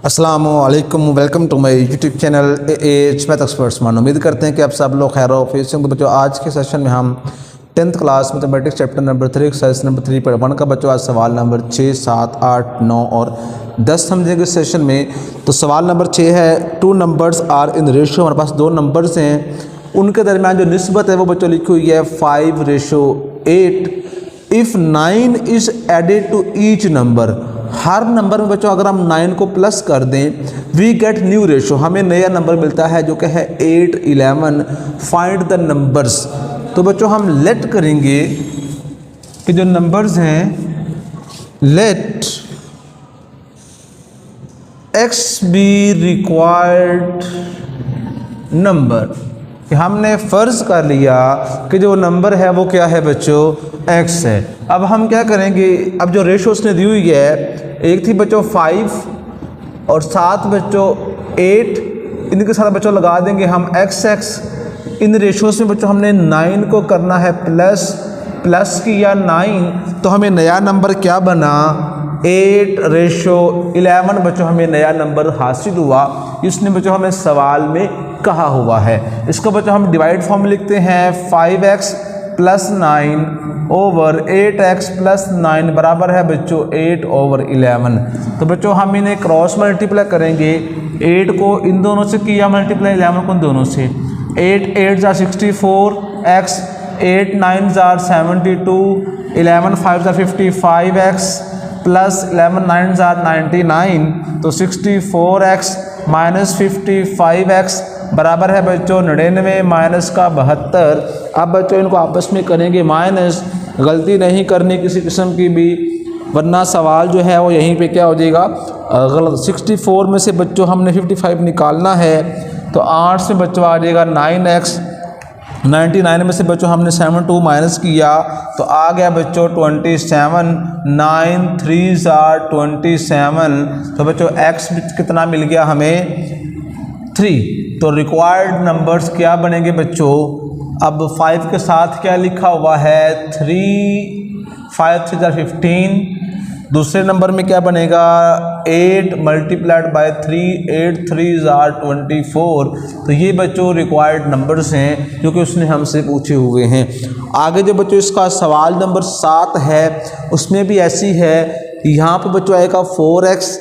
अस्सलामुअलैकुम, welcome to my YouTube channel AH math experts मान। उम्मीद करते हैं कि आप सब लोग खैर ऑफिस से। तो बच्चों आज के सेशन में हम 10th class mathematics chapter number 3 exercise number 3 पर 1 का बच्चों आज सवाल नंबर 6, 7, 8, 9 और 10 समझेंगे इस सेशन में। तो सवाल नंबर 6 है, 2 नंबर्स आर इन रेशियो। हमारे पास 2 नंबर्स हैं, उनके दरमियान जो निस्बत है वो बच्चों लिखी हुई है 5:8। If 9 is added to each number, हर नंबर में बच्चों अगर हम 9 को प्लस कर दें, वी गेट न्यू रेशो, हमें नया नंबर मिलता है जो कि है 8, 11। Find the numbers. तो बच्चों हम लेट करेंगे कि जो नंबर्स हैं, let X be required number, कि हमने फ़र्ज़ कर लिया कि जो नंबर है वो क्या है बच्चों, x है। अब हम क्या करेंगे, अब जो रेशो उसने दी हुई है, एक थी बच्चों 5 और 7 बच्चों 8, इनके साथ बच्चों लगा देंगे हम x। इन रेशोज़ में बच्चों हमने 9 को करना है प्लस किया 9, तो हमें नया नंबर क्या बना 8:11 बच्चों हमें नया नंबर हासिल हुआ। इसने बच्चों हमें सवाल में कहा हुआ है। इसको बच्चों हम डिवाइड फॉर्म में लिखते हैं 5x + 9 ओवर 8x + 9 बराबर है बच्चों 8/11। तो बच्चों हम इन्हें क्रॉस मल्टीप्लाई करेंगे, 8 को इन दोनों से किया मल्टीप्लाई, 11 को इन दोनों से। 8 8 = 64 x, 8 9 = 72, 11 5 = 55x प्लस 11 9 = 99। तो 64x - 55x बराबर है बच्चों 99 माइनस का 72। अब बच्चों इनको आपस में करेंगे माइनस, गलती नहीं करनी किसी किस्म की भी, वरना सवाल जो है वो यहीं पे क्या हो जाएगा गलत। 64 में से बच्चों हमने 55 निकालना है, तो 8 से बच्चों आ जाएगा 9x। 99 में से बच्चों हमने 72 माइनस किया, तो आ गया बच्चों 27। 9 3 = 27। तो बच्चों x कितना मिल गया हमें 3। तो रिक्वायर्ड नंबर्स क्या बनेंगे बच्चों, अब 5 के साथ क्या लिखा हुआ है 3, 5 3 = 15। दूसरे नंबर में क्या बनेगा 8 × 3, 8 3 = 24। तो ये बच्चों रिक्वायर्ड नंबर्स हैं जो कि उसने हमसे पूछे हुए हैं। आगे जो बच्चों इसका सवाल नंबर 7 है, उसमें भी ऐसी है। यहाँ पर बच्चों आएगा 4x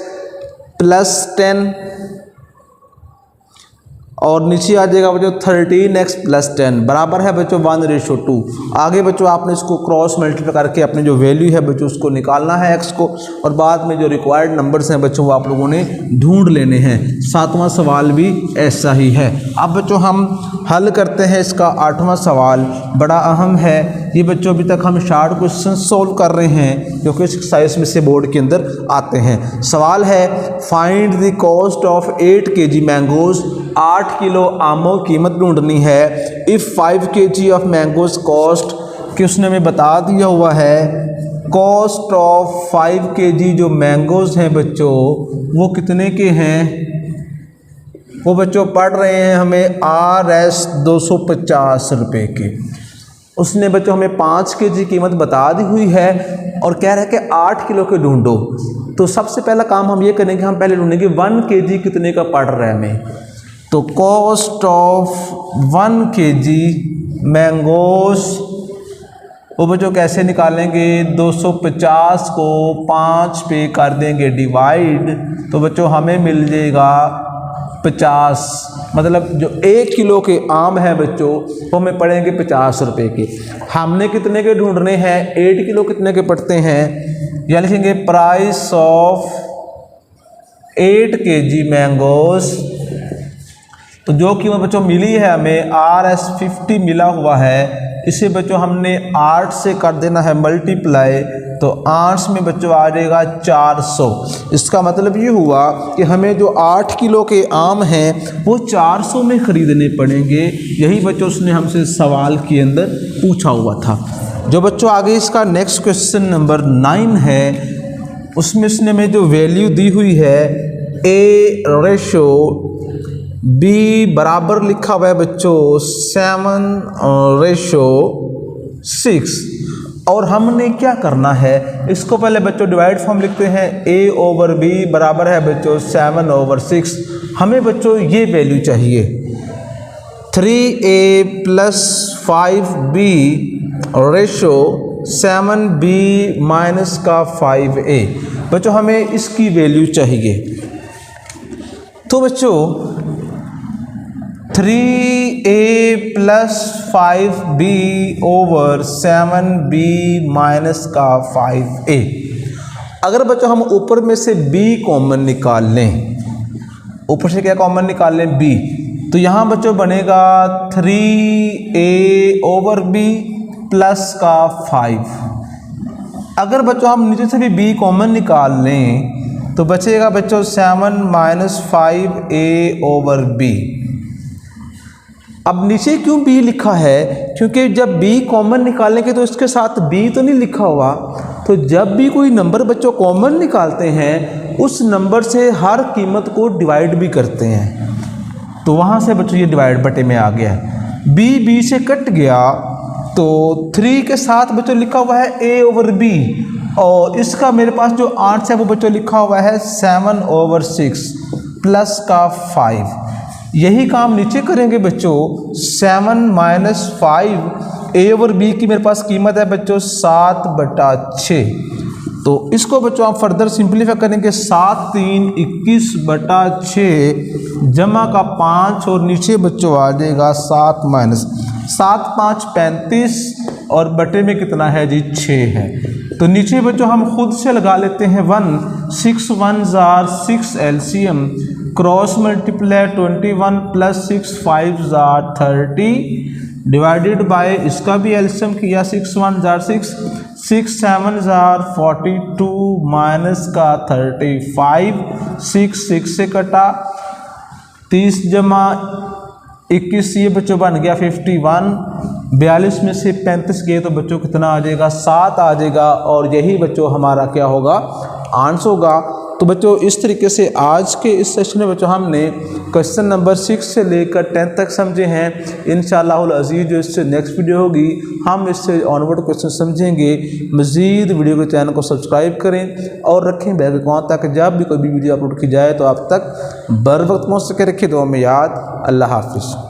+ 10 और नीचे आ जाएगा बच्चों 13x + 10 बराबर है बच्चों 1:2। आगे बच्चों आपने इसको क्रॉस मल्टीप्लाई करके अपने जो वैल्यू है बच्चों उसको निकालना है x को, और बाद में जो रिक्वायर्ड नंबर्स हैं बच्चों वो आप लोगों ने ढूंढ लेने हैं। 7वां सवाल भी ऐसा ही है। अब बच्चों हम हल करते हैं इसका 8वां सवाल, बड़ा अहम है ये बच्चों। अभी तक हम शार्ट क्वेश्चन सोल्व कर रहे हैं जो कि इस एक्सरसाइज में से बोर्ड के अंदर आते हैं। सवाल है, find the cost of 8 kg mangoes, 8 kilo आमों की कीमत ढूंढनी है। If 5 kg of mangoes cost, कि उसने हमें बता दिया हुआ है कॉस्ट ऑफ 5 kg जो मैंगोज हैं बच्चों वो कितने के हैं। वो बच्चों पढ़ रहे हैं हमें RS 250 रुपये के। उसने बच्चों हमें 5 kg कीमत बता दी हुई है और कह रहा है कि 8 किलो के ढूंढो। तो सबसे पहला काम हम ये करेंगे, हम पहले ढूंढेंगे 1 kg कितने का पड़ रहा है हमें। तो कॉस्ट ऑफ 1 kg मैंगोज वो बच्चों कैसे निकालेंगे, 250 को 5 पे कर देंगे डिवाइड, तो बच्चों हमें मिल जाएगा 50। मतलब जो 1 किलो के आम है बच्चों वो हमें पड़ेंगे 50 रुपये के। हमने कितने के ढूंढने हैं, 8 किलो कितने के पड़ते हैं, या लिखेंगे प्राइस ऑफ 8 kg मैंगोज। तो जो कीमत बच्चों मिली है हमें RS 50 मिला हुआ है, इसे बच्चों हमने 8 से कर देना है मल्टीप्लाई, तो 8 में बच्चों आ जाएगा 400। इसका मतलब ये हुआ कि हमें जो 8 किलो के आम हैं वो 400 में ख़रीदने पड़ेंगे। यही बच्चों उसने हमसे सवाल के अंदर पूछा हुआ था। जो बच्चों आगे इसका नेक्स्ट क्वेश्चन नंबर 9 है, उसमें उसने हमें जो वैल्यू दी हुई है A/B बराबर लिखा हुआ है बच्चों 7/6। और हमने क्या करना है, इसको पहले बच्चों डिवाइड फॉर्म लिखते हैं। a/b बराबर है बच्चों 7/6। हमें बच्चों ये वैल्यू चाहिए 3a + 5b ratio 7b minus का 5a। बच्चों हमें इसकी वैल्यू चाहिए। तो बच्चों 3a + 5b over 7b minus का 5a। अगर बच्चों हम ऊपर में से b कॉमन निकाल लें, ऊपर से क्या कॉमन निकाल लें b, तो यहाँ बच्चों बनेगा 3a/b प्लस का 5। अगर बच्चों हम नीचे से भी b कॉमन निकाल लें तो बचेगा बच्चों 7 - 5a/b। अब नीचे क्यों b लिखा है, क्योंकि जब b कॉमन निकालेंगे तो इसके साथ b तो नहीं लिखा हुआ। तो जब भी कोई नंबर बच्चों कॉमन निकालते हैं उस नंबर से हर कीमत को डिवाइड भी करते हैं। तो वहाँ से बच्चों ये डिवाइड बटे में आ गया है। b से कट गया तो 3 के साथ बच्चों लिखा हुआ है a/b और इसका मेरे पास जो आंसर है वो बच्चों लिखा हुआ है 7/6 प्लस का 5। यही काम नीचे करेंगे बच्चों। 7 - 5 a/b की मेरे पास कीमत है बच्चों 7/6। तो इसको बच्चों आप फर्दर सिंप्लीफाई करेंगे। 7 × 3 = 21/6 जमा का 5 और नीचे बच्चों आ जाएगा 7 - 7 × 5 = 35 और बटे में कितना है जी 6 है। तो नीचे बच्चों हम खुद से लगा लेते हैं 1 6 1s are 6 LCM cross multiply 21 + 6 5s are 30 divided by इसका भी एलसीएम किया 6 1s are 6 6 7s are 42 minus का 35 6 6 से कटा 30 जमा 21 ये बच्चों बन गया 51। 42 में से 35 गए तो बच्चों कितना आ जाएगा 7 आ जाएगा और यही बच्चों हमारा क्या होगा आंसर होगा। तो बच्चों इस तरीके से आज के इस सेशन में बच्चों हमने क्वेश्चन नंबर 6 से लेकर 10 तक समझे हैं। इंशाअल्लाहुल अज़ीज़ जो इससे नेक्स्ट वीडियो होगी हम इससे ऑनवर्ड क्वेश्चन समझेंगे। मज़ीद वीडियो के चैनल को सब्सक्राइब करें और रखें बेल आइकन ताकि जब भी कोई भी वीडियो अपलोड की जाए तो आप तक बर वक्त पहुँच सके। रखें दुआ में याद। अल्लाह हाफिज़।